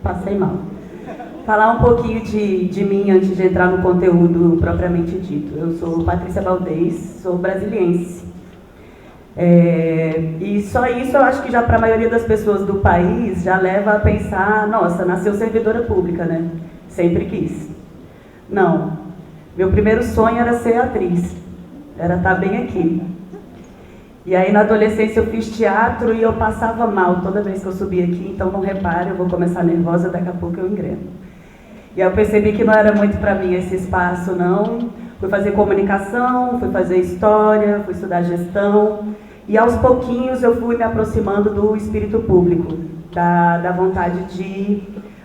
Passei mal. Falar um pouquinho de mim antes de entrar no conteúdo propriamente dito. Eu sou Patrícia Valdez, sou brasiliense. E só isso eu acho que já para a maioria das pessoas do país já leva a pensar, nossa, nasceu servidora pública, né? Sempre quis. Não. Meu primeiro sonho era ser atriz. Era estar bem aqui. E aí na adolescência eu fiz teatro e eu passava mal toda vez que eu subia aqui, então não repare, eu vou começar nervosa, daqui a pouco eu engreno. E aí eu percebi que não era muito para mim esse espaço, não. Fui fazer comunicação, fui fazer história, fui estudar gestão. E aos pouquinhos eu fui me aproximando do espírito público, da vontade de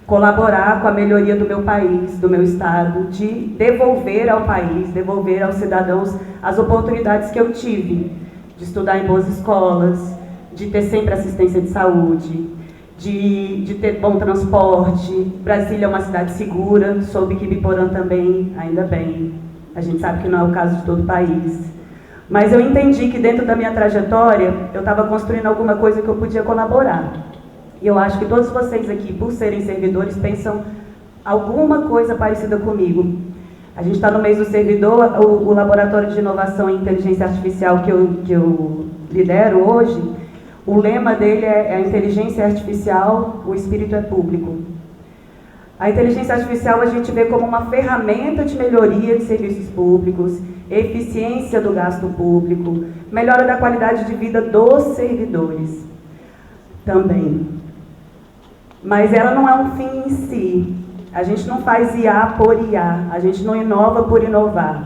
colaborar com a melhoria do meu país, do meu estado, de devolver ao país, devolver aos cidadãos as oportunidades que eu tive, de estudar em boas escolas, de ter sempre assistência de saúde, de ter bom transporte. Brasília é uma cidade segura, soube que Biporã também, ainda bem. A gente sabe que não é o caso de todo o país. Mas eu entendi que dentro da minha trajetória, eu estava construindo alguma coisa que eu podia colaborar. E eu acho que todos vocês aqui, por serem servidores, pensam alguma coisa parecida comigo. A gente está no mês do servidor, o Laboratório de Inovação e Inteligência Artificial que eu lidero hoje, o lema dele é a inteligência artificial, o espírito é público. A inteligência artificial a gente vê como uma ferramenta de melhoria de serviços públicos, eficiência do gasto público, melhora da qualidade de vida dos servidores também. Mas ela não é um fim em si. A gente não faz IA por IA, a gente não inova por inovar.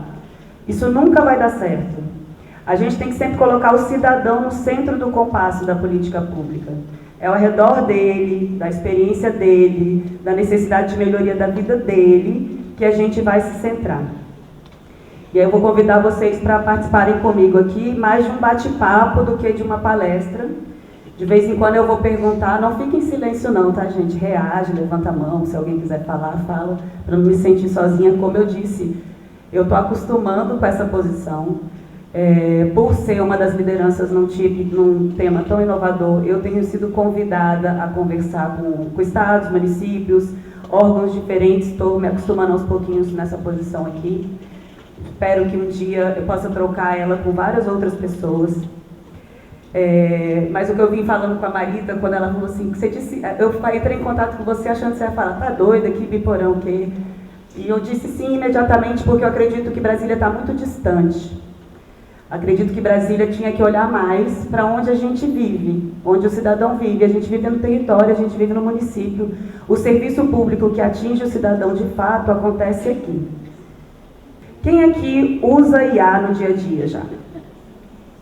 Isso nunca vai dar certo. A gente tem que sempre colocar o cidadão no centro do compasso da política pública. É ao redor dele, da experiência dele, da necessidade de melhoria da vida dele, que a gente vai se centrar. E aí eu vou convidar vocês para participarem comigo aqui, mais de um bate-papo do que de uma palestra. De vez em quando eu vou perguntar, não fique em silêncio não, tá, gente? Reage, levanta a mão, se alguém quiser falar, fala, para não me sentir sozinha. Como eu disse, eu estou acostumando com essa posição. Por ser uma das lideranças num tema tão inovador, eu tenho sido convidada a conversar com estados, municípios, órgãos diferentes, estou me acostumando aos pouquinhos nessa posição aqui. Espero que um dia eu possa trocar ela com várias outras pessoas. Mas o que eu vim falando com a Marita, quando ela falou assim, você disse, eu entrei em contato com você achando que você ia falar, tá doida, que Biporã, o quê? E eu disse sim imediatamente, porque eu acredito que Brasília está muito distante. Acredito que Brasília tinha que olhar mais para onde a gente vive, onde o cidadão vive. A gente vive no território, a gente vive no município. O serviço público que atinge o cidadão de fato acontece aqui. Quem aqui usa IA no dia a dia já?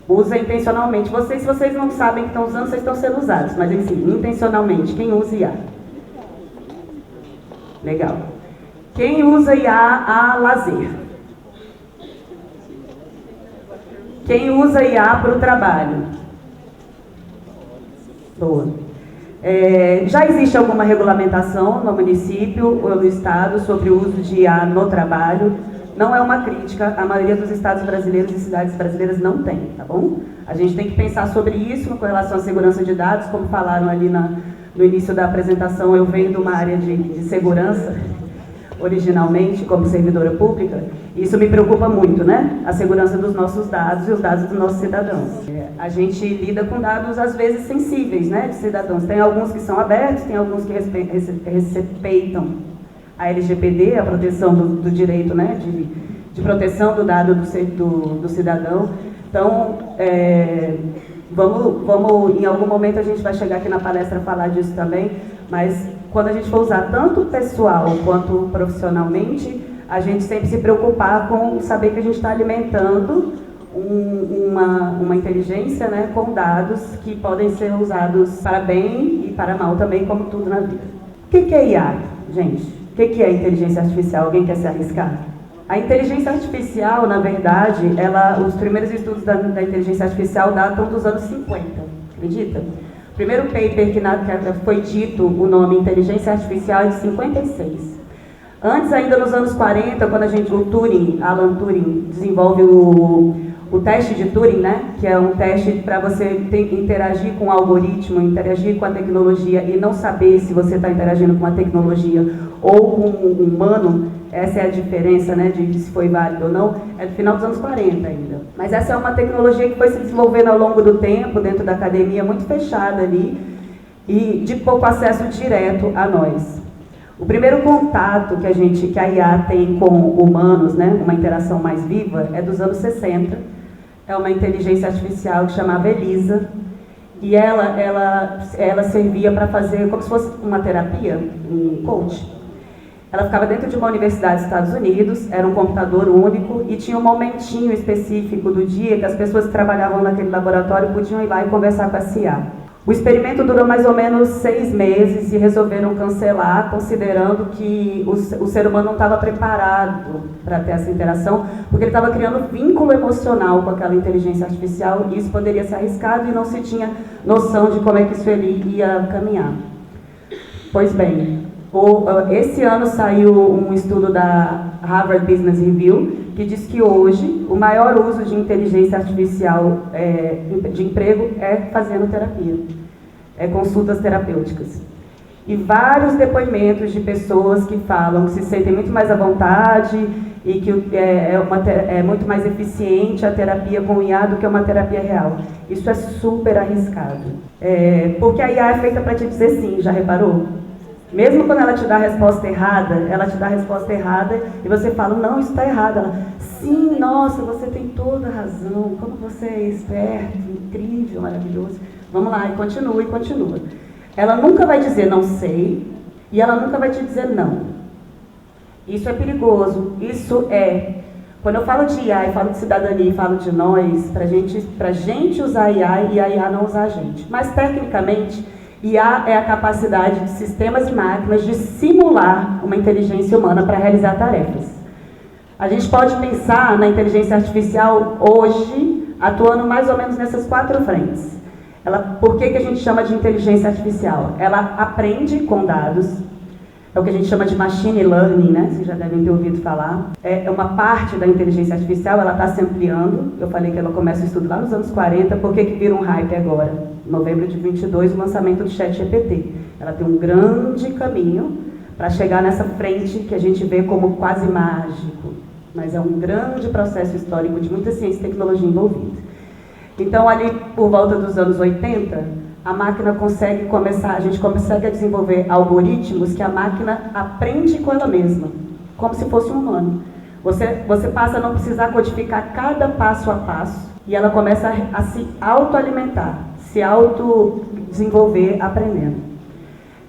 Usa intencionalmente. Se vocês não sabem que estão usando, vocês estão sendo usados. Mas, enfim, intencionalmente, quem usa IA? Legal. Quem usa IA a lazer? Quem usa IA para o trabalho? Boa. Já existe alguma regulamentação no município ou no estado sobre o uso de IA no trabalho? Não é uma crítica, a maioria dos estados brasileiros e cidades brasileiras não tem, tá bom? A gente tem que pensar sobre isso com relação à segurança de dados, como falaram ali no início da apresentação, eu venho de uma área de segurança, originalmente, como servidora pública, e isso me preocupa muito, né? A segurança dos nossos dados e os dados dos nossos cidadãos. A gente lida com dados, às vezes, sensíveis, né, de cidadãos. Tem alguns que são abertos, tem alguns que respeitam a LGPD, a proteção do direito, né, de proteção do dado do cidadão. Então, vamos, em algum momento a gente vai chegar aqui na palestra a falar disso também, mas quando a gente for usar tanto pessoal quanto profissionalmente, a gente sempre se preocupar com saber que a gente está alimentando uma inteligência, né, com dados que podem ser usados para bem e para mal também, como tudo na vida. O que é IA, gente? O que é inteligência artificial? Alguém quer se arriscar? A inteligência artificial, na verdade, os primeiros estudos da inteligência artificial datam dos anos 50, acredita? O primeiro paper que foi dito o nome inteligência artificial é de 56. Antes, ainda nos anos 40, quando Alan Turing desenvolve o teste de Turing, né, que é um teste para você interagir com o algoritmo, interagir com a tecnologia e não saber se você está interagindo com a tecnologia ou com um humano, essa é a diferença, né, de se foi válido ou não, é do final dos anos 40 ainda. Mas essa é uma tecnologia que foi se desenvolvendo ao longo do tempo, dentro da academia, muito fechada ali, e de pouco acesso direto a nós. O primeiro contato que a IA tem com humanos, né, uma interação mais viva, é dos anos 60. É uma inteligência artificial que chamava Elisa, e ela servia para fazer como se fosse uma terapia, um coach. Ela ficava dentro de uma universidade dos Estados Unidos, era um computador único e tinha um momentinho específico do dia que as pessoas que trabalhavam naquele laboratório podiam ir lá e conversar com a CIA. O experimento durou mais ou menos 6 meses e resolveram cancelar, considerando que o ser humano não estava preparado para ter essa interação, porque ele estava criando vínculo emocional com aquela inteligência artificial e isso poderia ser arriscado e não se tinha noção de como é que isso ia caminhar. Pois bem, esse ano saiu um estudo da Harvard Business Review que diz que hoje o maior uso de inteligência artificial de emprego é fazendo terapia, consultas terapêuticas. E vários depoimentos de pessoas que falam que se sentem muito mais à vontade e que é muito mais eficiente a terapia com IA do que uma terapia real. Isso é super arriscado. Porque a IA é feita para te dizer sim, já reparou? Mesmo quando ela te dá a resposta errada, e você fala, não, isso está errado. Ela, sim, nossa, você tem toda a razão, como você é esperto, incrível, maravilhoso. Vamos lá, e continua. Ela nunca vai dizer não sei, e ela nunca vai te dizer não. Isso é perigoso, quando eu falo de IA, e falo de cidadania, e falo de nós, pra gente usar IA e a IA não usar a gente. Mas, tecnicamente, IA é a capacidade de sistemas e máquinas de simular uma inteligência humana para realizar tarefas. A gente pode pensar na inteligência artificial hoje, atuando mais ou menos nessas 4 frentes. Por que a gente chama de inteligência artificial? Ela aprende com dados, é o que a gente chama de machine learning, né? Vocês já devem ter ouvido falar. É uma parte da inteligência artificial, ela está se ampliando. Eu falei que ela começa o estudo lá nos anos 40, por que vira um hype agora? Em novembro de 22, o lançamento do ChatGPT. Ela tem um grande caminho para chegar nessa frente que a gente vê como quase mágico, mas é um grande processo histórico de muita ciência e tecnologia envolvida. Então, ali por volta dos anos 80, a gente consegue a desenvolver algoritmos que a máquina aprende com ela mesma, como se fosse um humano. Você passa a não precisar codificar cada passo a passo e ela começa a se autoalimentar, se autodesenvolver aprendendo.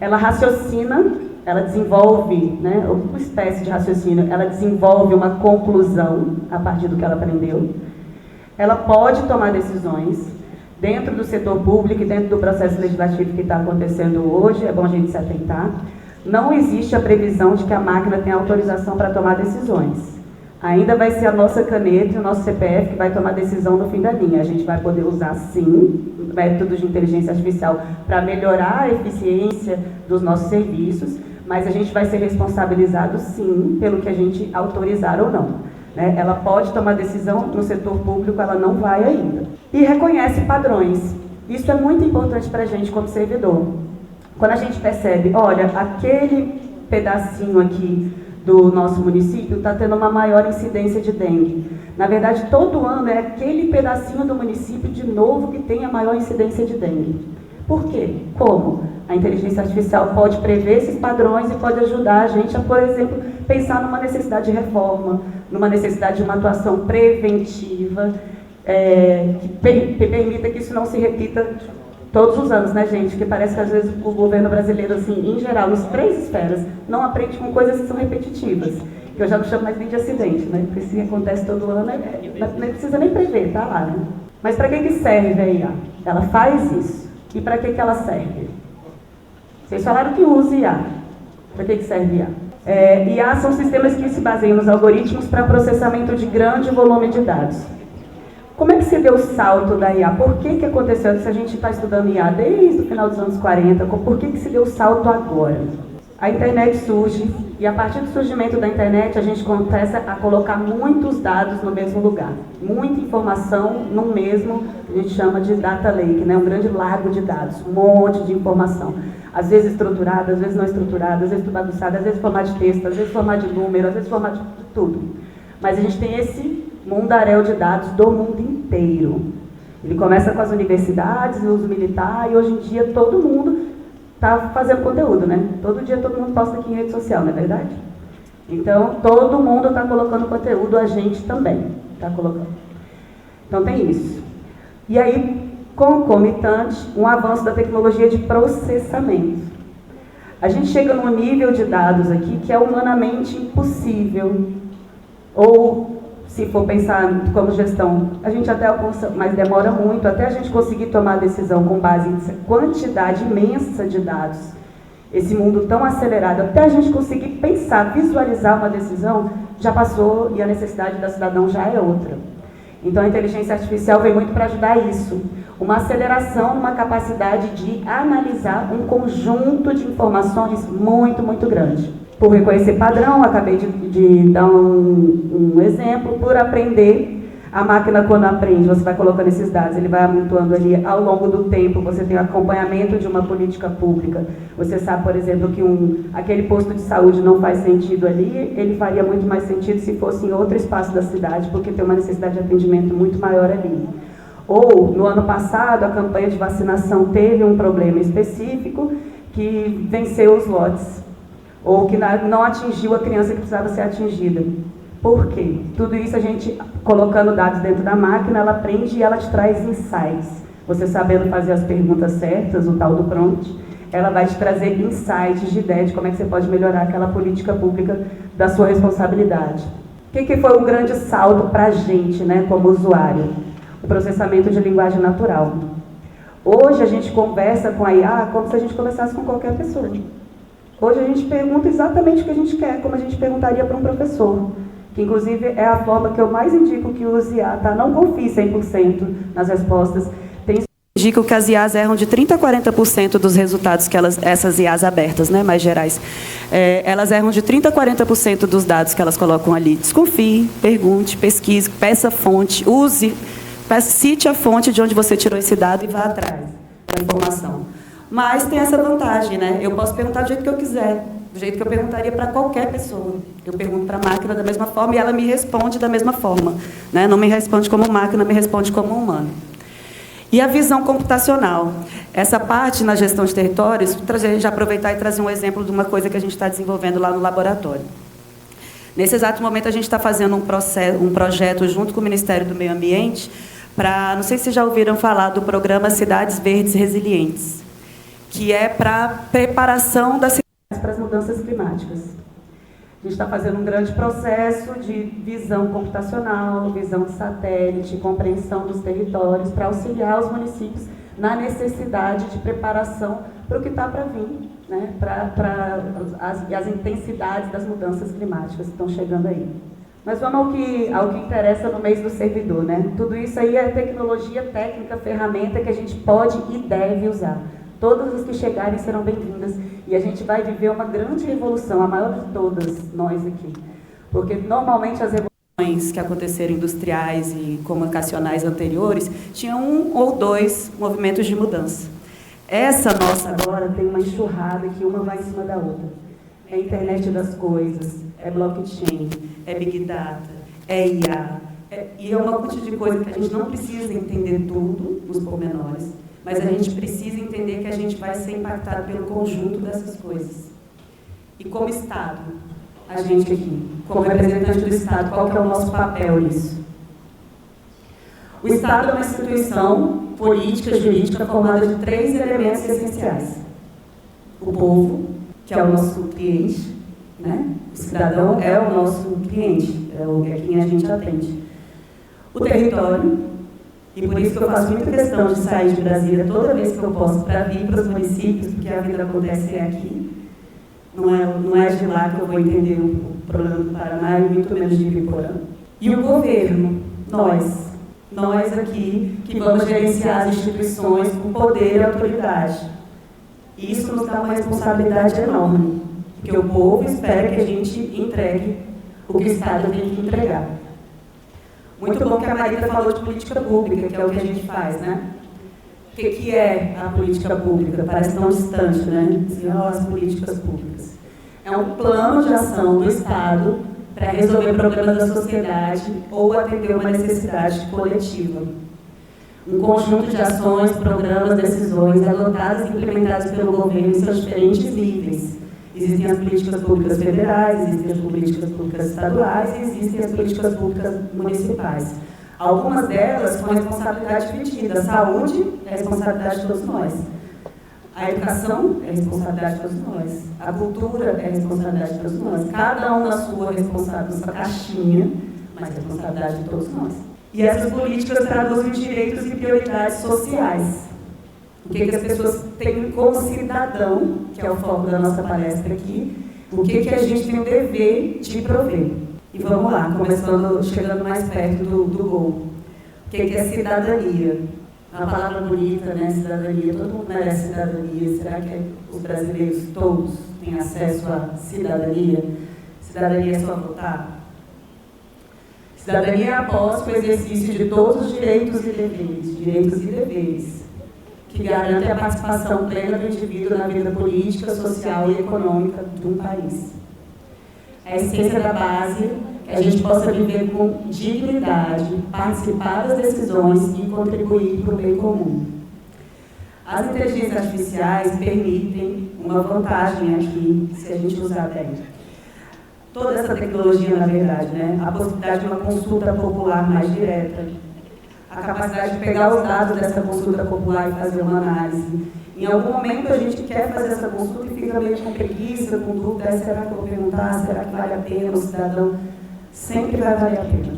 Ela raciocina, ela desenvolve, né, uma espécie de raciocínio, ela desenvolve uma conclusão a partir do que ela aprendeu. Ela pode tomar decisões dentro do setor público e dentro do processo legislativo que está acontecendo hoje, é bom a gente se atentar. Não existe a previsão de que a máquina tenha autorização para tomar decisões. Ainda vai ser a nossa caneta e o nosso CPF que vai tomar decisão no fim da linha. A gente vai poder usar, sim, métodos de inteligência artificial para melhorar a eficiência dos nossos serviços, mas a gente vai ser responsabilizado, sim, pelo que a gente autorizar ou não. Ela pode tomar decisão no setor público, ela não vai ainda. E reconhece padrões. Isso é muito importante para a gente como servidor. Quando a gente percebe, olha, aquele pedacinho aqui do nosso município está tendo uma maior incidência de dengue. Na verdade, todo ano é aquele pedacinho do município de novo que tem a maior incidência de dengue. Por quê? Como? A inteligência artificial pode prever esses padrões e pode ajudar a gente a, por exemplo, pensar numa necessidade de reforma, numa necessidade de uma atuação preventiva, que permita que isso não se repita todos os anos, né, gente? Porque parece que às vezes o governo brasileiro, assim, em geral, nas 3 esferas, não aprende com coisas que são repetitivas. Que eu já não chamo mais nem de acidente, né? Porque se acontece todo ano, não precisa nem prever, tá lá, né? Mas para que serve a IA? Ela faz isso. E para que ela serve? Vocês falaram que usa IA. Para que serve IA? IA são sistemas que se baseiam nos algoritmos para processamento de grande volume de dados. Como é que se deu o salto da IA? Por que aconteceu? Se a gente está estudando IA desde o final dos anos 40, por que se deu o salto agora? a internet surge, e a partir do surgimento da internet, a gente começa a colocar muitos dados no mesmo lugar. Muita informação no mesmo, a gente chama de data lake, né? Um grande lago de dados, um monte de informação. Às vezes estruturada, às vezes não estruturada, às vezes bagunçada, às vezes em formato de texto, às vezes em formato de número, às vezes em formato de tudo. Mas a gente tem esse mundaréu de dados do mundo inteiro. Ele começa com as universidades, o uso militar, e hoje em dia todo mundo está fazendo conteúdo, né? Todo dia todo mundo posta aqui em rede social, não é verdade? Então, todo mundo está colocando conteúdo, a gente também está colocando. Então, tem isso. E aí, concomitante, um avanço da tecnologia de processamento. A gente chega num nível de dados aqui que é humanamente impossível. Ou, se for pensar como gestão, a gente até alcança, mas demora muito, até a gente conseguir tomar a decisão com base em quantidade imensa de dados, esse mundo tão acelerado, até a gente conseguir pensar, visualizar uma decisão, já passou e a necessidade da cidadão já é outra. Então a inteligência artificial vem muito para ajudar isso, uma aceleração, uma capacidade de analisar um conjunto de informações muito, muito grande. Por reconhecer padrão, acabei de dar um exemplo, por aprender, a máquina quando aprende, você vai colocando esses dados, ele vai amontoando ali ao longo do tempo, você tem o acompanhamento de uma política pública, você sabe, por exemplo, que aquele posto de saúde não faz sentido ali, ele faria muito mais sentido se fosse em outro espaço da cidade, porque tem uma necessidade de atendimento muito maior ali. Ou, no ano passado, a campanha de vacinação teve um problema específico que venceu os lotes, ou que não atingiu a criança que precisava ser atingida. Por quê? Tudo isso a gente, colocando dados dentro da máquina, ela aprende e ela te traz insights. Você sabendo fazer as perguntas certas, o tal do prompt, ela vai te trazer insights de ideia de como é que você pode melhorar aquela política pública da sua responsabilidade. O que foi um grande salto para a gente, né, como usuário? O processamento de linguagem natural. Hoje a gente conversa com a IA como se a gente conversasse com qualquer pessoa. Hoje a gente pergunta exatamente o que a gente quer, como a gente perguntaria para um professor, que inclusive é a forma que eu mais indico que use IA, tá? Não confie 100% nas respostas. Indicam que as IAs erram de 30% a 40% dos resultados que essas IAs abertas, né, mais gerais, elas erram de 30% a 40% dos dados que elas colocam ali. Desconfie, pergunte, pesquise, peça fonte, cite a fonte de onde você tirou esse dado e vá atrás da informação. Mas tem essa vantagem, né? Eu posso perguntar do jeito que eu quiser, do jeito que eu perguntaria para qualquer pessoa. Eu pergunto para a máquina da mesma forma e ela me responde da mesma forma, né? Não me responde como máquina, me responde como humano. E a visão computacional. Essa parte na gestão de territórios, já aproveitar e trazer um exemplo de uma coisa que a gente está desenvolvendo lá no laboratório. Nesse exato momento, a gente está fazendo um projeto junto com o Ministério do Meio Ambiente para, não sei se já ouviram falar do programa Cidades Verdes Resilientes, que é para preparação das cidades para as mudanças climáticas. A gente está fazendo um grande processo de visão computacional, visão de satélite, compreensão dos territórios, para auxiliar os municípios na necessidade de preparação para o que está para vir, né? Para as intensidades das mudanças climáticas que estão chegando aí. Mas vamos ao que interessa no mês do servidor, né? Tudo isso aí é tecnologia, técnica, ferramenta que a gente pode e deve usar. Todas as que chegarem serão bem-vindas e a gente vai viver uma grande revolução, a maior de todas nós aqui. Porque normalmente as revoluções que aconteceram industriais e comunicacionais anteriores tinham um ou dois movimentos de mudança. Essa nossa agora tem uma enxurrada que uma vai em cima da outra. É a internet das coisas, é blockchain, é big data, é IA, e é uma quantidade de coisa que a gente não precisa entender tudo, os pormenores, mas a gente precisa entender que a gente vai ser impactado pelo conjunto dessas coisas. E como Estado, a gente aqui, como representante do Estado, qual que é o nosso papel nisso? O Estado é uma instituição política, jurídica, formada de 3 elementos essenciais. O povo, que é o nosso cliente, né? O cidadão é o nosso cliente, é quem a gente atende. O território, e por isso que eu faço muita questão de sair de Brasília toda vez que eu posso para vir para os municípios, porque a vida acontece aqui. Não é de lá que eu vou entender o problema do Paraná e muito menos de Ibiporã. E o governo, nós aqui, que vamos gerenciar as instituições com poder e autoridade. Isso nos dá uma responsabilidade enorme. porque o povo espera que a gente entregue o que o Estado tem que entregar. Muito bom que a Marita falou de política pública, que é o que a gente faz, né? O que é a política pública? Parece tão distante, né? As políticas públicas. É um plano de ação do Estado para resolver problemas da sociedade ou atender uma necessidade coletiva. Um conjunto de ações, programas, decisões adotadas e implementadas pelo governo em seus diferentes níveis. Existem as políticas públicas federais, existem as políticas públicas estaduais e existem as políticas públicas municipais. Algumas delas com responsabilidade dividida. A saúde é responsabilidade de todos nós. A educação é responsabilidade de todos nós. A cultura é responsabilidade de todos nós. Cada um na sua caixinha, mas é responsabilidade de todos nós. E essas políticas traduzem direitos e prioridades sociais. O que as pessoas têm como cidadão, que é o foco da nossa palestra aqui, o que a gente tem o dever de prover. E vamos lá, chegando mais perto do gol. O que é cidadania? Uma palavra bonita, né? Cidadania. Todo mundo merece cidadania. Será que os brasileiros todos têm acesso à cidadania? Cidadania é só votar? Cidadania é após o exercício de todos os direitos e deveres, que garantem a participação plena do indivíduo na vida política, social e econômica de um país. É a essência da base que a gente possa viver com dignidade, participar das decisões e contribuir para o bem comum. As inteligências artificiais permitem uma vantagem aqui, se a gente usar bem. Toda essa tecnologia, na verdade, né? A possibilidade de uma consulta popular mais direta, a capacidade de pegar os dados dessa consulta popular e fazer uma análise. Em algum momento a gente quer fazer essa consulta e fica meio com preguiça, com dúvida, será que eu vou perguntar, será que vale a pena? O cidadão sempre vai valer a pena.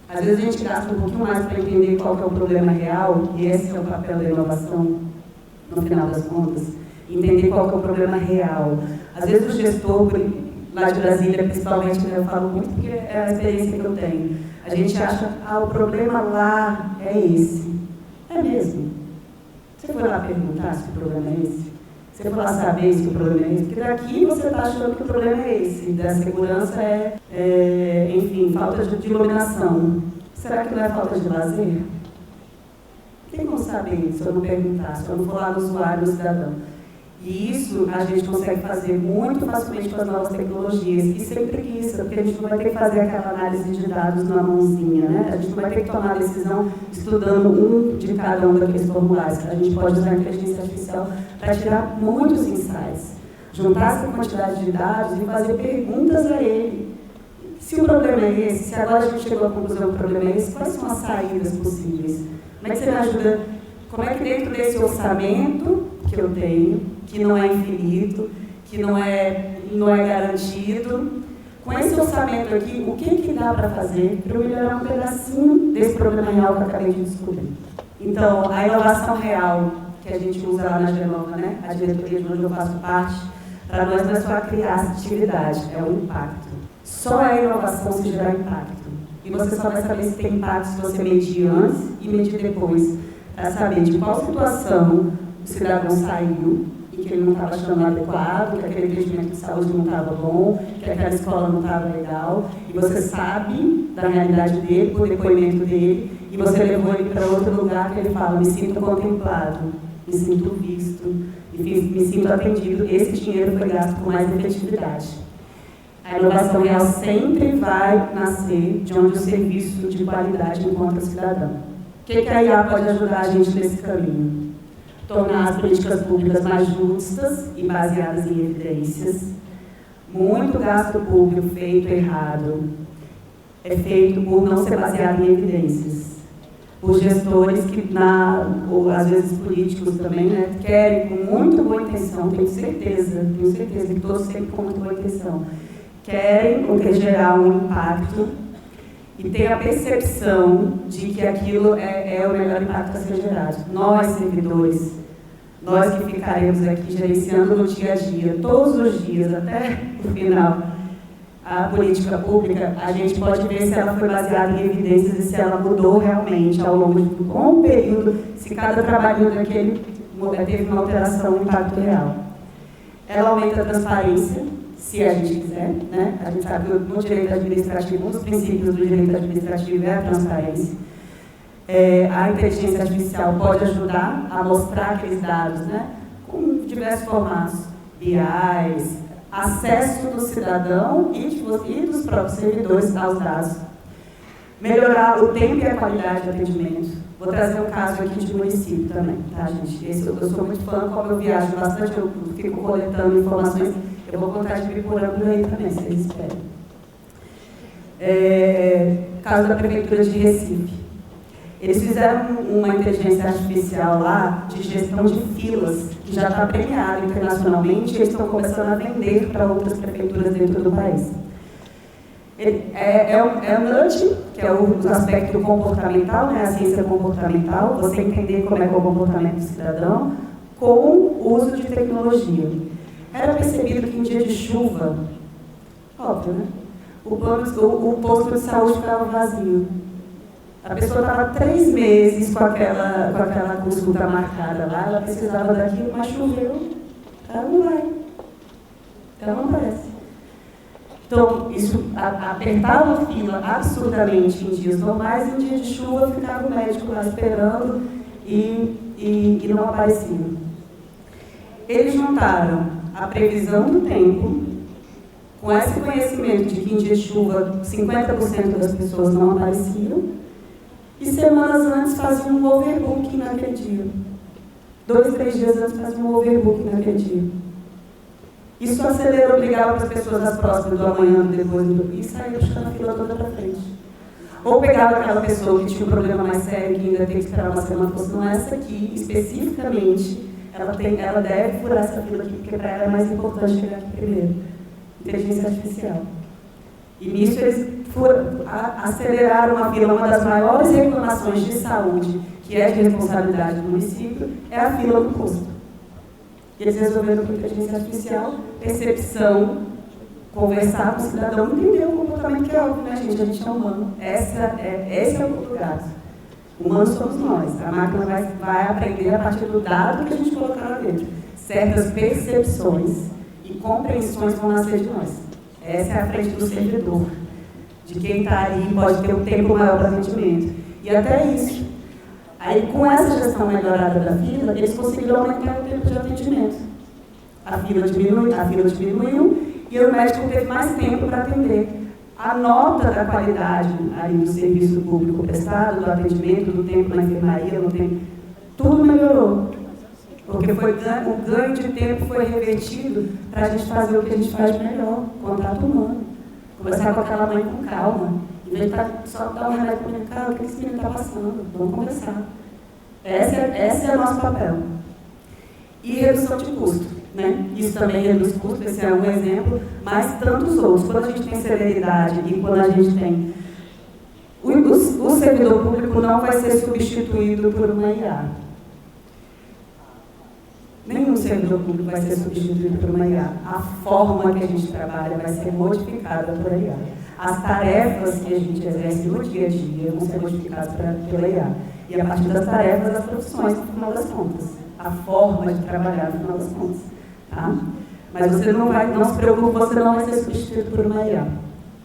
Às vezes a gente gasta um pouquinho mais para entender qual que é o problema real, e esse é o papel da inovação, no final das contas, entender qual que é o problema real. Às vezes o gestor, lá de Brasília, principalmente, eu falo muito porque é a experiência que eu tenho. A gente acha, o problema lá é esse. É mesmo? Você foi lá perguntar se o problema é esse? Você foi lá saber se o problema é esse? Porque daqui você está achando que o problema é esse. Da segurança enfim, falta de iluminação. Será que não é falta de lazer? Tem como saber se eu não perguntar, se eu não for lá no usuário, no cidadão? E isso a gente consegue fazer muito facilmente com as novas tecnologias, e sem preguiça, porque a gente não vai ter que fazer aquela análise de dados na mãozinha, né? A gente não vai ter que tomar a decisão estudando um de cada um daqueles formulários. A gente pode usar a inteligência artificial para tirar muitos insights, juntar essa quantidade de dados e fazer perguntas a ele. Se o problema é esse, se agora a gente chegou à conclusão que o problema é esse, quais são as saídas possíveis? Como é que você me ajuda? Como é que dentro desse orçamento que eu tenho, que não é infinito, que não é garantido, com esse orçamento aqui, o que dá para fazer para eu melhorar um pedacinho desse problema real que eu acabei de descobrir? Então, a inovação real que a gente usa lá na Genova, né? A diretoria de onde eu faço parte, para nós não é só a criatividade, é o impacto. Só a inovação se gerar impacto. E você só vai saber se tem impacto se você medir antes e medir depois, para saber de qual situação o cidadão saiu e que ele não estava achando adequado, que aquele atendimento de saúde não estava bom, que aquela escola não estava legal, e você sabe da realidade dele, do depoimento dele, e você levou ele para outro lugar que ele fala, me sinto contemplado, me sinto visto, me sinto atendido, esse dinheiro foi gasto com mais efetividade. A inovação real sempre vai nascer de onde o serviço de qualidade encontra o cidadão. O que a IA pode ajudar a gente nesse caminho? Tornar as políticas públicas mais justas e baseadas em evidências. Muito gasto público feito errado é feito por não ser baseado em evidências. Por gestores que, ou às vezes políticos também, né, querem com muito boa intenção, tenho certeza que todos sempre com muito boa intenção, querem gerar um impacto e ter a percepção de que aquilo é o melhor impacto a ser gerado. Nós, servidores, nós que ficaremos aqui gerenciando no dia a dia, todos os dias, até o final, a política pública, a gente pode ver se ela foi baseada em evidências e se ela mudou realmente ao longo de um período, se cada trabalhinho daquele teve uma alteração, um impacto real. Ela aumenta a transparência. se a gente quiser, né? A gente sabe que no direito administrativo, um dos princípios do direito administrativo é a transparência. A inteligência artificial pode ajudar a mostrar aqueles dados, né? Com diversos formatos, BIs, acesso do cidadão e dos próprios servidores aos dados. Melhorar o tempo e a qualidade de atendimento. Vou trazer um caso aqui de município também, tá, gente? Eu sou muito fã, como eu viajo bastante, eu fico coletando informações, eu vou contar de Biporanga aí também, se vocês esperam. Caso da Prefeitura de Recife. Eles fizeram uma inteligência artificial lá de gestão de filas, que já está premiada internacionalmente, e eles estão começando a vender para outras prefeituras dentro do país. É o nudge, que é o aspecto comportamental, né, a ciência comportamental, você entender como é que é o comportamento do cidadão, com o uso de tecnologia. Era percebido que em dia de chuva, óbvio, né, o posto de saúde ficava vazio. A pessoa estava 3 meses com aquela consulta marcada lá, ela precisava daquilo, mas choveu, ela não vai, ela não aparece. Então, isso apertava a fila absurdamente em dias normais, e em dia de chuva ficava o médico lá esperando e não aparecia. Eles juntaram a previsão do tempo, com esse conhecimento de que em dia de chuva 50% das pessoas não apareciam, e semanas antes faziam um overbooking naquele dia. 2, 3 dias antes faziam um overbooking naquele dia. Isso acelerou, obrigava as pessoas às próximas do amanhã, do depois, e saía puxando a fila toda para frente. Ou pegava aquela pessoa que tinha um problema mais sério, que ainda tem que esperar uma semana, fosse, não, essa aqui, especificamente, ela deve furar essa fila aqui, porque para ela é mais importante chegar aqui primeiro. Inteligência artificial. E nisso eles aceleraram uma fila. Uma das maiores reclamações de saúde, que é de responsabilidade do município, é a fila do posto. E eles resolveram com inteligência artificial, percepção, conversar com o cidadão, entender o comportamento, que é óbvio, né, gente? A gente é humano. Esse é o pulo do gato. Humanos somos nós. A máquina vai aprender a partir do dado que a gente colocar lá dentro. Certas percepções e compreensões vão nascer de nós. Essa é a frente do servidor. De quem está aí pode ter um tempo maior para atendimento. E até isso. Aí, com essa gestão melhorada da fila, eles conseguiram aumentar o tempo de atendimento. A fila diminuiu e o médico teve mais tempo para atender. A nota da qualidade aí do serviço público prestado, do atendimento, do tempo na enfermaria, tudo melhorou. Porque o ganho de tempo foi revertido para a gente fazer o que a gente faz melhor, contato humano. Conversar com aquela mãe com calma. Em vez de só dar um remédio para o cara, o que esse menino está passando? Vamos conversar. Esse é o nosso papel. E redução de custo. Né? Isso também reduz custo, esse é um exemplo, mas tantos outros. Quando a gente tem celeridade e quando a gente tem... O servidor público não vai ser substituído por uma IA. Nenhum servidor público vai ser substituído por uma IA. A forma que a gente trabalha vai ser modificada por IA. As tarefas que a gente exerce no dia a dia vão ser modificadas pela IA. E a partir das tarefas, as profissões, no final das contas. A forma de trabalhar, no final das contas. Tá? Mas você não se preocupe, você não vai ser substituído por uma IA.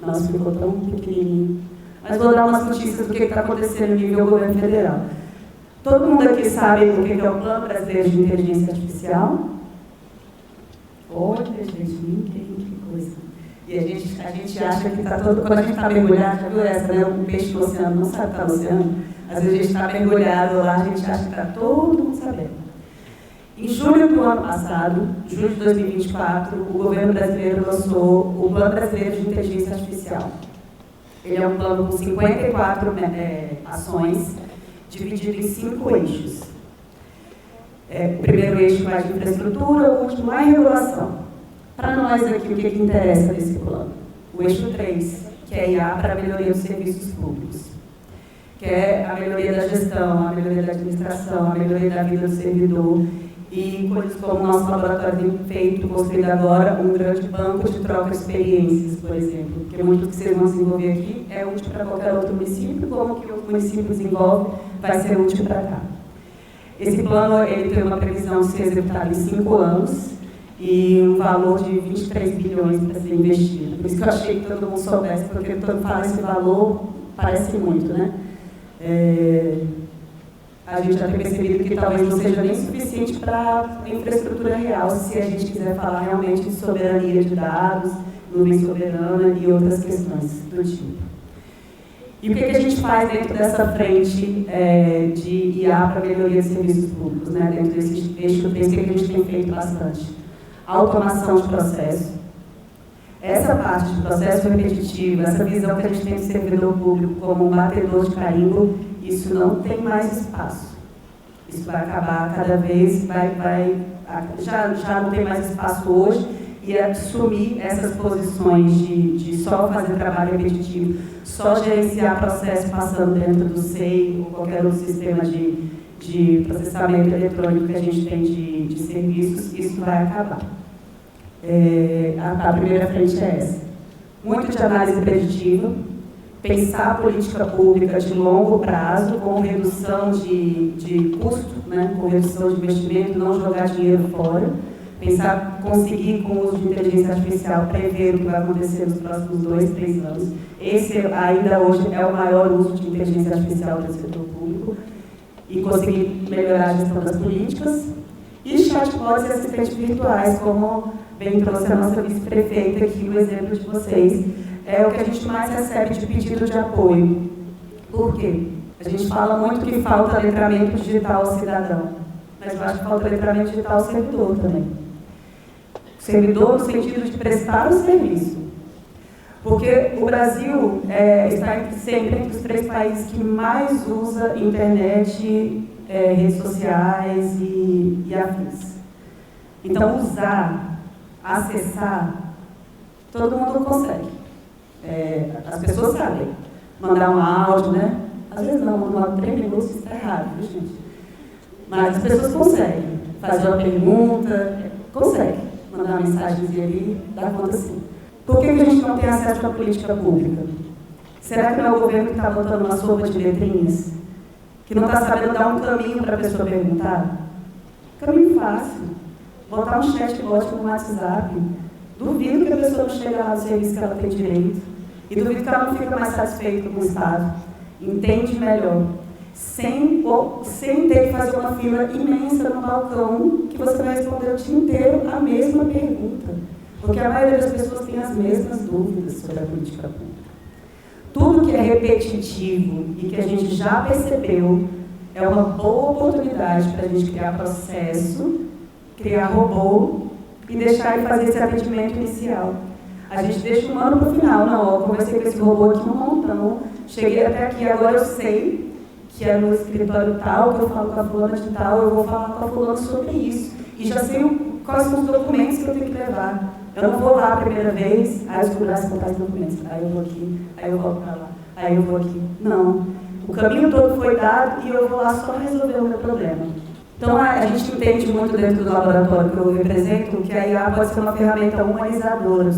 Nossa, ficou tão pequenininho. Mas vou dar umas notícias do que está acontecendo no nível do governo federal. Todo mundo aqui sabe o que é o Plano Brasileiro de Inteligência Artificial? Olha, gente, que coisa. E a gente acha que está todo... Quando a gente está mergulhado, já viu essa, né? Um peixe no oceano não sabe que está no oceano. Às vezes a gente está mergulhado lá, a gente acha que está todo mundo sabendo. Em julho do ano passado, julho de 2024, o governo brasileiro lançou o Plano Brasileiro de Inteligência Artificial. Ele é um plano com 54 ações, dividido em 5 eixos. O primeiro eixo vai de infraestrutura, o último é regulação. Para nós aqui, o que interessa desse plano? O eixo 3, que é IA para a melhoria dos serviços públicos, que é a melhoria da gestão, a melhoria da administração, a melhoria da vida do servidor, e coisas como o nosso laboratório tem feito, construído agora, um grande banco de troca de experiências, por exemplo, porque muito que vocês vão desenvolver aqui é útil para qualquer outro município, como que o município desenvolve, vai ser útil para cá. Esse plano ele tem uma previsão de ser executado em 5 anos, e um valor de 23 bilhões para ser investido. Por isso que eu achei que todo mundo soubesse, porque quando fala esse valor, parece muito, né? A gente já tem percebido que talvez não seja nem suficiente para infraestrutura real, se a gente quiser falar realmente de soberania de dados, nuvem soberana e outras questões do tipo. E o que a gente faz dentro dessa frente de IA para melhoria de serviços públicos, né? Dentro desse eixo 3, que a gente tem feito bastante? Automação de processo. Essa parte de processo repetitivo, essa visão que a gente tem de servidor público como um batedor de carimbo, isso não tem mais espaço. Isso vai acabar cada vez, já não tem mais espaço hoje, e assumir essas posições de só fazer trabalho repetitivo, só gerenciar processo passando dentro do SEI ou qualquer outro sistema de processamento eletrônico que a gente tem de serviços, isso vai acabar. A primeira frente é essa. Muito de análise preditiva, pensar a política pública de longo prazo, com redução de custo, né, com redução de investimento, não jogar dinheiro fora, pensar, conseguir, com o uso de inteligência artificial, prever o que vai acontecer nos próximos 2, 3 anos. Esse, ainda hoje, é o maior uso de inteligência artificial do setor público, e conseguir melhorar a gestão das políticas. E chatbots e assistentes virtuais, como bem trouxe a nossa vice-prefeita aqui, o exemplo de vocês, é o que a gente mais recebe de pedido de apoio. Por quê? A gente fala muito que falta letramento digital ao cidadão, mas eu acho que falta letramento digital ao servidor também. Servidor no sentido de prestar o serviço. Porque o Brasil está sempre entre os 3 países que mais usa internet, redes sociais e afins. Então, usar, acessar, todo mundo consegue. As pessoas sabem. Mandar um áudio, né? Às vezes não, mandar 3 minutos, isso está errado, viu, gente? Mas as pessoas conseguem. Fazer uma pergunta, consegue. Mandar uma mensagenzinha ali, dá conta sim. Por que a gente não tem acesso à política pública? Será que não é o governo que está botando uma sopa de letrinhas? Que não está sabendo dar um caminho para a pessoa perguntar? Caminho fácil. Botar um chatbot no WhatsApp. Duvido que a pessoa não chegue lá no serviço que ela tem direito. E duvido que ela não fica mais satisfeita com o Estado. Entende melhor. Sem ter que fazer uma fila imensa no balcão, que você vai responder o dia inteiro a mesma pergunta. Porque a maioria das pessoas tem as mesmas dúvidas sobre a política pública. Tudo que é repetitivo e que a gente já percebeu é uma boa oportunidade para a gente criar processo, criar robô e deixar ele fazer esse atendimento inicial. A gente deixa o humano para o final. Não, eu conversei com esse robô aqui no montão, cheguei até aqui, agora eu sei que é no escritório tal, que eu falo com a fulana de tal, eu vou falar com a fulana sobre isso. E já sei quais são os documentos que eu tenho que levar. Eu não vou lá a primeira vez, aí eu segurar os documentos, aí eu vou aqui, aí eu volto para lá, aí eu vou aqui. Não. O caminho todo foi dado e eu vou lá só resolver o meu problema. Então, a gente entende muito dentro do laboratório que eu represento que a IA pode ser uma ferramenta humanizadora.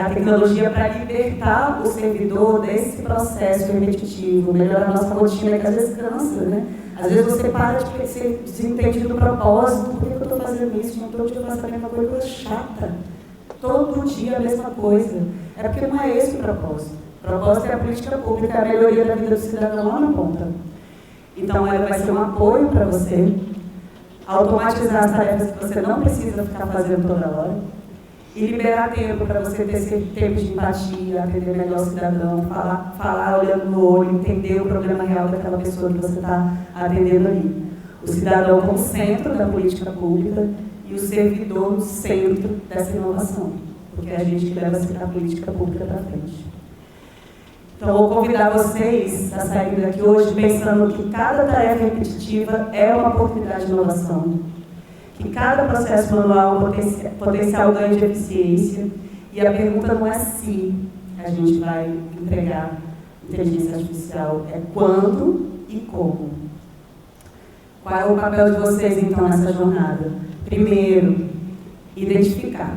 A tecnologia para libertar o servidor desse processo repetitivo, melhorar a nossa rotina, que às vezes cansa, né? Às vezes você para de ser desentendido do propósito. Por que eu estou fazendo isso? Não todo dia eu faço a mesma coisa chata. Todo dia a mesma coisa. É porque não é esse o propósito. O propósito é a política pública, a melhoria da vida do cidadão lá na ponta. Então, ela vai ser um apoio para você, automatizar as tarefas que você não precisa ficar fazendo toda hora e liberar tempo para você ter esse tempo de empatia, atender melhor o cidadão, falar olhando no olho, entender o problema real daquela pessoa que você está atendendo ali. O cidadão como centro da política pública e o servidor no centro dessa inovação, porque é a gente que leva a política pública para frente. Então, vou convidar vocês a saírem daqui hoje pensando que cada tarefa repetitiva é uma oportunidade de inovação, que cada processo manual é um potencial ganho de eficiência, e a pergunta não é se a gente vai entregar inteligência artificial, é quando e como. Qual é o papel de vocês, então, nessa jornada? Primeiro, identificar.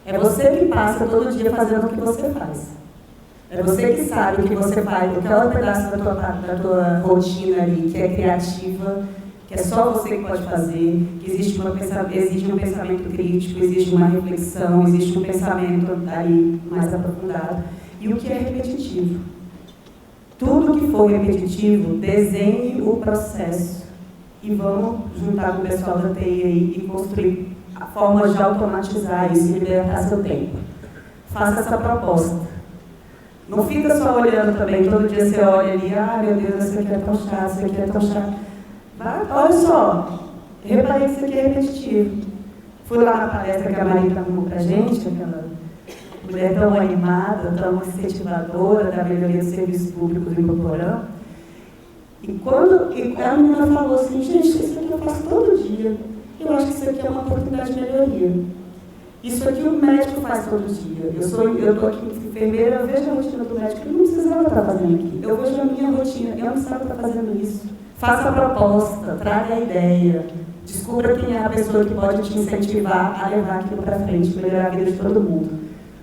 É você que passa todo dia fazendo o que você faz. É você que sabe o que você faz, aquele pedaço da tua rotina ali, que é criativa, que é só você que pode fazer, que existe um pensamento crítico, existe uma reflexão, existe um pensamento aí mais aprofundado, e o que é repetitivo. Tudo que for repetitivo, desenhe o processo e vamos juntar com o pessoal da TI aí e construir formas de automatizar isso e libertar seu tempo. Faça essa proposta. Não fica só olhando também, todo dia você olha ali, meu Deus, isso aqui é tão chato, isso aqui é tão chato. Olha só, reparei que isso aqui é repetitivo. Fui lá na palestra que a Marita arrumou pra gente, aquela mulher tão animada, tão incentivadora da melhoria dos serviços públicos em Coporã. E a menina falou assim, gente, isso aqui eu faço todo dia. Eu acho que isso aqui é uma oportunidade de melhoria. Isso aqui o médico faz todo dia. Eu estou aqui enfermeira, eu vejo a rotina do médico, eu não precisava estar fazendo aqui. Eu vejo a minha rotina, eu não precisava estar fazendo isso. Faça a proposta, traga a ideia, descubra quem é a pessoa que pode te incentivar a levar aquilo para frente, melhorar a vida de todo mundo.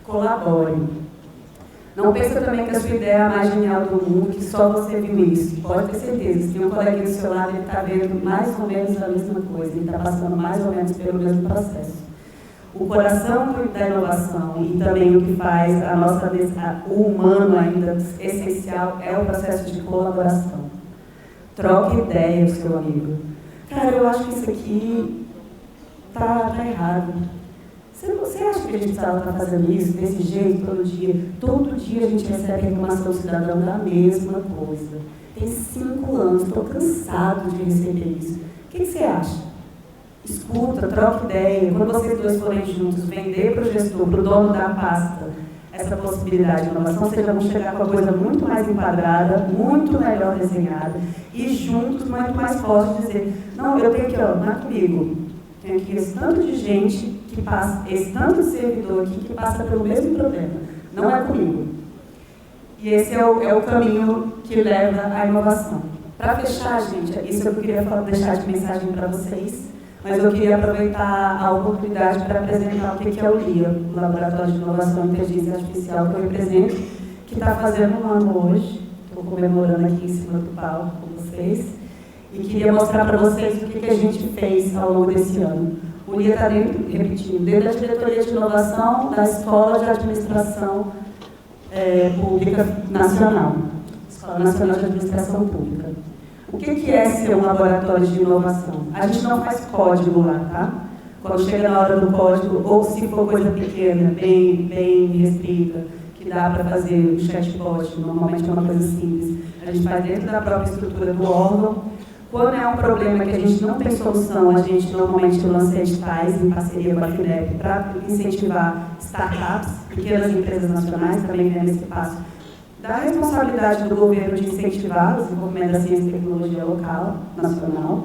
Colabore. Não pense também que a sua ideia é a mais genial do mundo, que só você viu isso. Pode ter certeza, se tem um coleguinha do seu lado, ele está vendo mais ou menos a mesma coisa, ele está passando mais ou menos pelo mesmo processo. O coração da inovação e também o que faz o humano ainda essencial é o processo de colaboração. Troque ideia com seu amigo. Cara, eu acho que isso aqui tá errado. Você acha que a gente precisava estar fazendo isso desse jeito todo dia? Todo dia a gente recebe reclamação do cidadão da mesma coisa. Tem 5 anos, estou cansado de receber isso. O que você acha? Escuta, troca ideia. Quando vocês dois forem juntos, vender para o gestor, para o dono da pasta, essa possibilidade de inovação, vocês vão chegar com a coisa muito mais enquadrada, muito melhor desenhada, e juntos, muito mais forte, dizer, não, eu tenho aqui, não é comigo. Tem aqui esse tanto de gente que passa, esse tanto de servidor aqui que passa pelo mesmo problema. Não é comigo. E esse é o caminho que leva à inovação. Para fechar, gente, isso eu queria deixar de mensagem para vocês, mas eu queria aproveitar a oportunidade para apresentar o que é o LIA, o Laboratório de Inovação e Inteligência Artificial, que eu represento, que está fazendo um ano hoje. Estou comemorando aqui em cima do palco com vocês. E queria mostrar para vocês o que a gente fez ao longo desse ano. O LIA está repetindo, desde a Diretoria de Inovação da Escola de Administração Pública Nacional. Escola Nacional de Administração Pública. O que é ser um laboratório de inovação? A gente não faz código lá, tá? Quando chega na hora do código, ou se for coisa pequena, bem restrita, que dá para fazer um chatbot, normalmente é uma coisa simples, a gente faz dentro da própria estrutura do órgão. Quando é um problema que a gente não tem solução, a gente normalmente lança editais em parceria com a FINEP para incentivar startups, pequenas empresas nacionais, também vendo esse passo da responsabilidade do governo de incentivar o desenvolvimento da ciência e tecnologia local, nacional.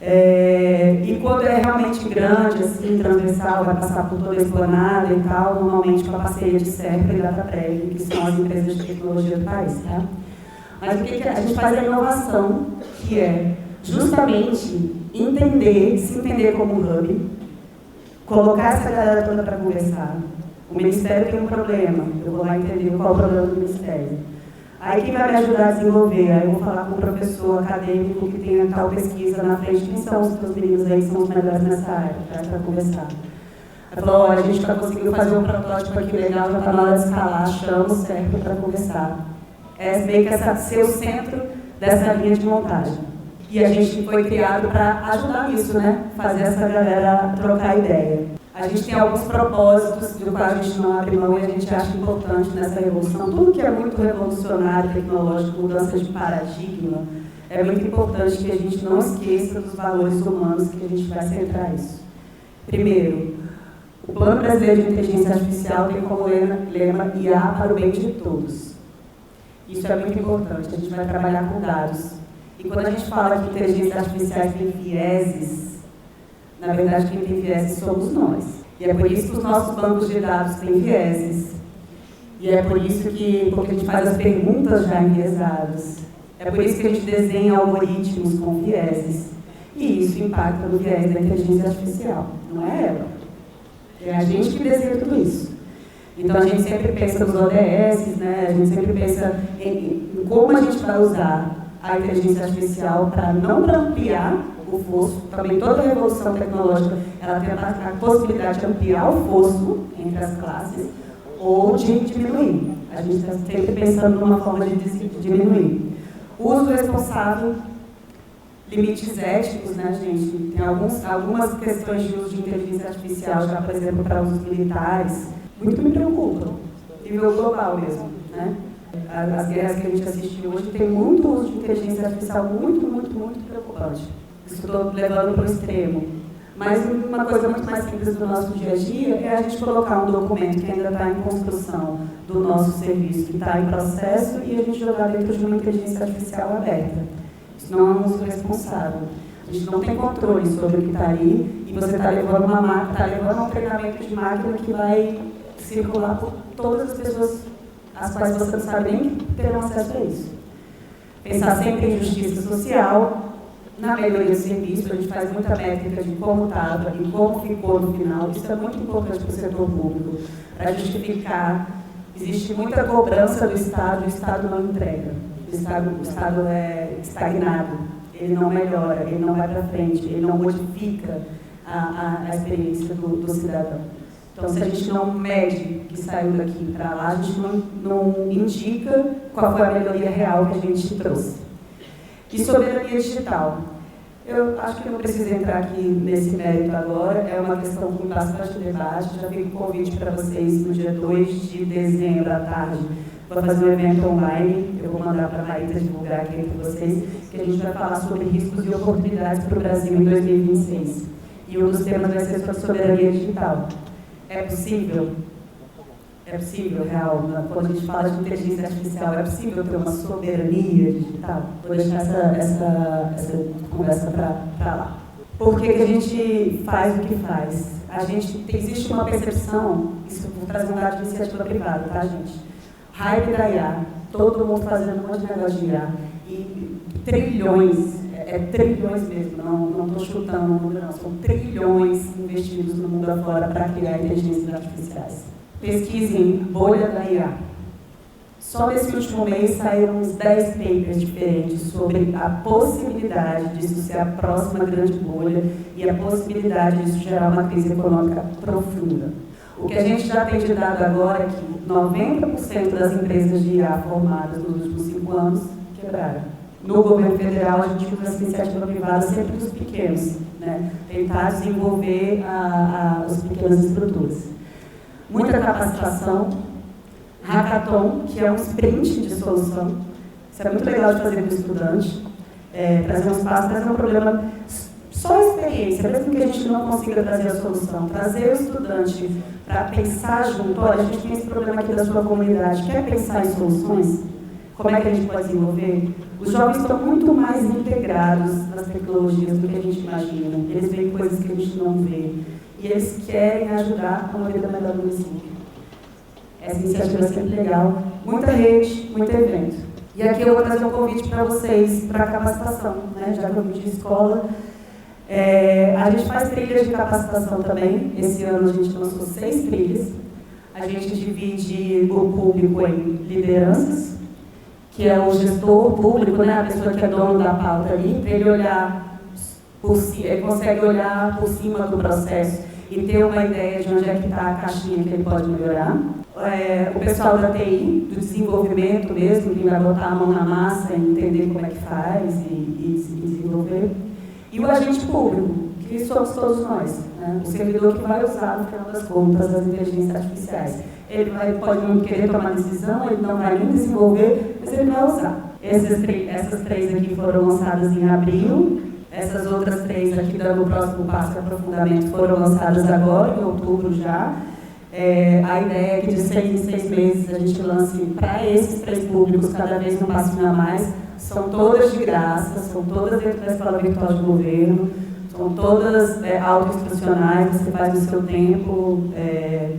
E quando é realmente grande, assim, transversal, vai passar por toda a esplanada e tal, normalmente com a parceria de SERPA e DataPrev, que são as empresas de tecnologia do país. Tá? Mas o que a gente faz é a inovação, que é justamente se entender como um hub, colocar essa galera toda para conversar. O Ministério tem um problema, eu vou lá entender qual é o problema do Ministério. Aí quem vai me ajudar a desenvolver? Aí eu vou falar com um professor acadêmico que tem tal pesquisa na frente, quem são os teus meninos aí que são os melhores nessa área, para conversar. Ela falou, olha, a gente já conseguiu fazer um protótipo aqui legal, já está na hora de escalar, chama o CERP para conversar. É meio que ser o centro dessa linha de montagem. E a gente foi criado para ajudar nisso, né? Fazer essa galera trocar ideia. A gente tem alguns propósitos do qual a gente não abre mão e a gente acha importante nessa revolução. Tudo que é muito revolucionário, tecnológico, mudança de paradigma, é muito importante que a gente não esqueça dos valores humanos que a gente vai centrar isso. Primeiro, o Plano Brasileiro de Inteligência Artificial tem como lema IA para o bem de todos. Isso é muito importante, a gente vai trabalhar com dados. E quando a gente fala que inteligências artificiais têm vieses, na verdade, quem tem vieses somos nós. E é por isso que os nossos bancos de dados têm vieses. E é por isso que, porque a gente faz as perguntas já enviesadas. É por isso que a gente desenha algoritmos com vieses. E isso impacta no viés da inteligência artificial. Não é ela. É a gente que desenha tudo isso. Então, a gente sempre pensa nos ODS, né? A gente sempre pensa em como a gente vai usar a inteligência artificial para não ampliar o fosso. Também toda revolução tecnológica ela tem a possibilidade de ampliar o fosso entre as classes ou de diminuir. A gente está sempre pensando numa forma de diminuir. Uso responsável, limites éticos, né, gente? Tem algumas questões de uso de inteligência artificial, já, por exemplo, para usos militares, muito me preocupam, nível global mesmo, né? As guerras que a gente assistiu hoje tem muito uso de inteligência artificial muito preocupante. Isso estou levando para o extremo. Mas uma coisa muito mais simples do nosso dia a dia é a gente colocar um documento que ainda está em construção do nosso serviço, que está em processo, e a gente jogar dentro de uma inteligência artificial aberta. Isso não é um uso responsável. A gente não tem controle sobre o que está ali, e você está levando um treinamento de máquina que vai circular por todas as pessoas as quais você não sabe nem que terão acesso a isso. Pensar sempre em justiça social, na melhoria do serviço, a gente faz muita métrica de como estava e como ficou no final. Isso é muito importante para o setor público, para justificar. Existe muita cobrança do Estado, o Estado não entrega. O Estado é estagnado, ele não melhora, ele não vai para frente, ele não modifica a experiência do cidadão. Então, se a gente não mede que saiu daqui para lá, a gente não indica qual foi a melhoria real que a gente trouxe. E soberania digital. Eu acho que não preciso entrar aqui nesse mérito agora, é uma questão com bastante debate. Já fico com convite para vocês no dia 2 de dezembro, à tarde. Vou fazer um evento online, eu vou mandar para a Maíta divulgar aqui entre vocês, que a gente vai falar sobre riscos e oportunidades para o Brasil em 2026. E um dos temas vai ser sobre soberania digital. É possível? É possível, real, quando a gente fala de inteligência artificial, é possível ter uma soberania digital? Vou deixar essa conversa para lá. Por que a gente faz o que faz? Existe uma percepção, isso vou trazer um dado de iniciativa privada, tá, gente? Hype da IA, todo mundo fazendo um monte de negócio de IA, e trilhões, trilhões mesmo, não estou chutando o número, não, são trilhões investidos no mundo afora para criar inteligências artificiais. Pesquisem bolha da IA. Só nesse último mês saíram uns 10 papers diferentes sobre a possibilidade disso ser a próxima grande bolha e a possibilidade disso gerar uma crise econômica profunda. O que a gente já tem de dado agora é que 90% das empresas de IA formadas nos últimos 5 anos quebraram. No governo federal, a gente usa essa iniciativa privada sempre dos pequenos, né? Tentar desenvolver as pequenas estruturas. Muita capacitação, hackathon, que é um sprint de solução. Isso é muito legal de fazer com o estudante. Trazer um espaço, trazer um problema, só experiência, mesmo que a gente não consiga trazer a solução. Trazer o estudante para pensar junto, olha, a gente tem esse problema aqui da sua comunidade, quer pensar em soluções? Como é que a gente pode desenvolver? Os jovens estão muito mais integrados nas tecnologias do que a gente imagina. Eles veem coisas que a gente não vê. E eles querem ajudar a uma vida melhor no município. Essa iniciativa é sempre legal. Muita rede, muito evento. E aqui eu vou trazer um convite para vocês, para a capacitação, né? Já que eu vim de escola. A gente faz trilhas de capacitação também. Esse ano a gente lançou 6 trilhas. A gente divide o público em lideranças, que é o gestor público, né? A pessoa que é dono da pauta ali, para ele olhar ele consegue olhar por cima do processo e ter uma ideia de onde é que está a caixinha que ele pode melhorar. O pessoal da TI, do desenvolvimento mesmo, que vai botar a mão na massa e entender como é que faz e desenvolver. E o agente público, que somos todos nós, né? O servidor que vai usar, no final das contas, as inteligências artificiais. Ele pode não querer tomar decisão, ele não vai nem desenvolver, mas ele vai usar. Essas 3 aqui foram lançadas em abril. Essas outras 3 aqui, dando o próximo passo de aprofundamento, foram lançadas agora, em outubro já. A ideia é que de 6 em 6 meses a gente lance para esses 3 públicos, cada vez um passinho a mais. São todas de graça, são todas dentro da escola virtual de governo, são todas autoinstrucionais, você faz no seu tempo,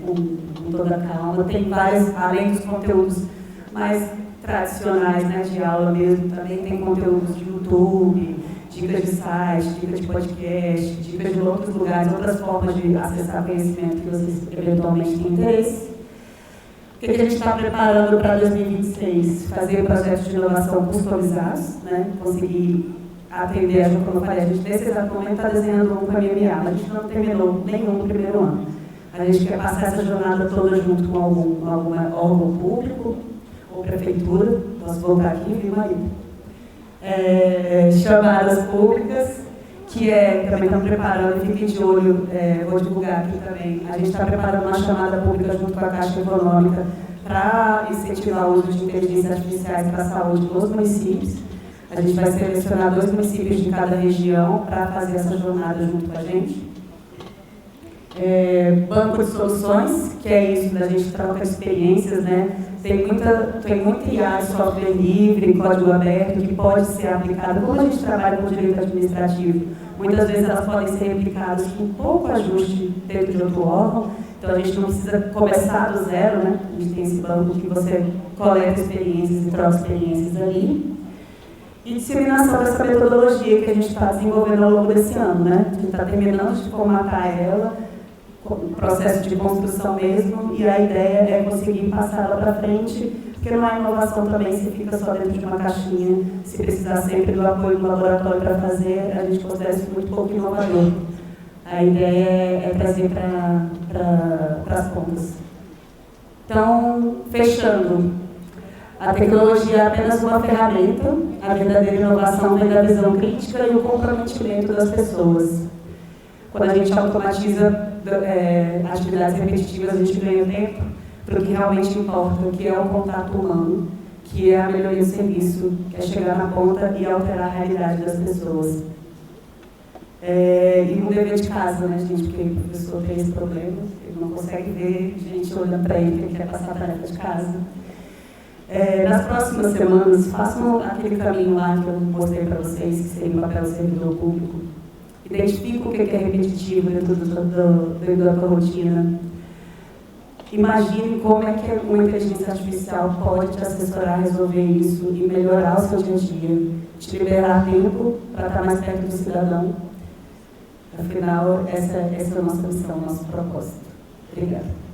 com toda a calma. Tem várias, além dos conteúdos mais tradicionais, né, de aula mesmo, também tem conteúdos de YouTube, dicas de site, dicas de podcast, dicas de outros lugares, outras formas de acessar conhecimento que vocês eventualmente têm interesse. O que a gente está preparando para 2026? Fazer projetos de inovação customizados, né? Conseguir atender, como eu falei, a gente nesse exato momento está desenhando um com a MMA, mas a gente não terminou nenhum no primeiro ano. A gente quer passar essa jornada toda junto com algum órgão público ou prefeitura. Posso voltar aqui, viu, marido? Chamadas públicas, que também estamos preparando, fiquem de olho, vou divulgar aqui também. A gente está preparando uma chamada pública junto com a Caixa Econômica para incentivar o uso de inteligência artificiais para a saúde nos municípios. A gente vai selecionar 2 municípios de cada região para fazer essa jornada junto com a gente. Banco de soluções, que é isso, da gente troca experiências, né? Tem muita IA de software livre, código aberto, que pode ser aplicado. Como a gente trabalha com direito administrativo, muitas vezes elas podem ser aplicadas com pouco ajuste dentro de outro órgão, então a gente não precisa começar do zero, né? A gente tem esse banco que você coleta experiências e troca experiências ali. E disseminação dessa metodologia que a gente está desenvolvendo ao longo desse ano, né? A gente está terminando de formatar ela, processo de construção mesmo, e a ideia é conseguir passar ela para frente, porque não é inovação também se fica só dentro de uma caixinha, se precisar sempre do apoio do laboratório para fazer, a gente considera isso muito pouco inovador. A ideia é trazer para as pontas. Então, fechando. A tecnologia é apenas uma ferramenta, a verdadeira inovação vem da visão crítica e o comprometimento das pessoas. Quando a gente automatiza atividades repetitivas, a gente ganha tempo para o que realmente importa, que é o contato humano, que é a melhoria do serviço, que é chegar na ponta e alterar a realidade das pessoas. E um dever de casa, né, gente, porque o professor tem esse problema, ele não consegue ver gente olhando para ele, ele quer passar a tarefa de casa. Nas próximas semanas, façam aquele caminho lá que eu mostrei para vocês, que seria o papel do servidor público. Identifique o que é repetitivo dentro da tua rotina. Imagine como é que uma inteligência artificial pode te assessorar a resolver isso e melhorar o seu dia a dia, te liberar tempo para estar mais perto do cidadão. Afinal, essa é a nossa missão, nosso propósito. Obrigada.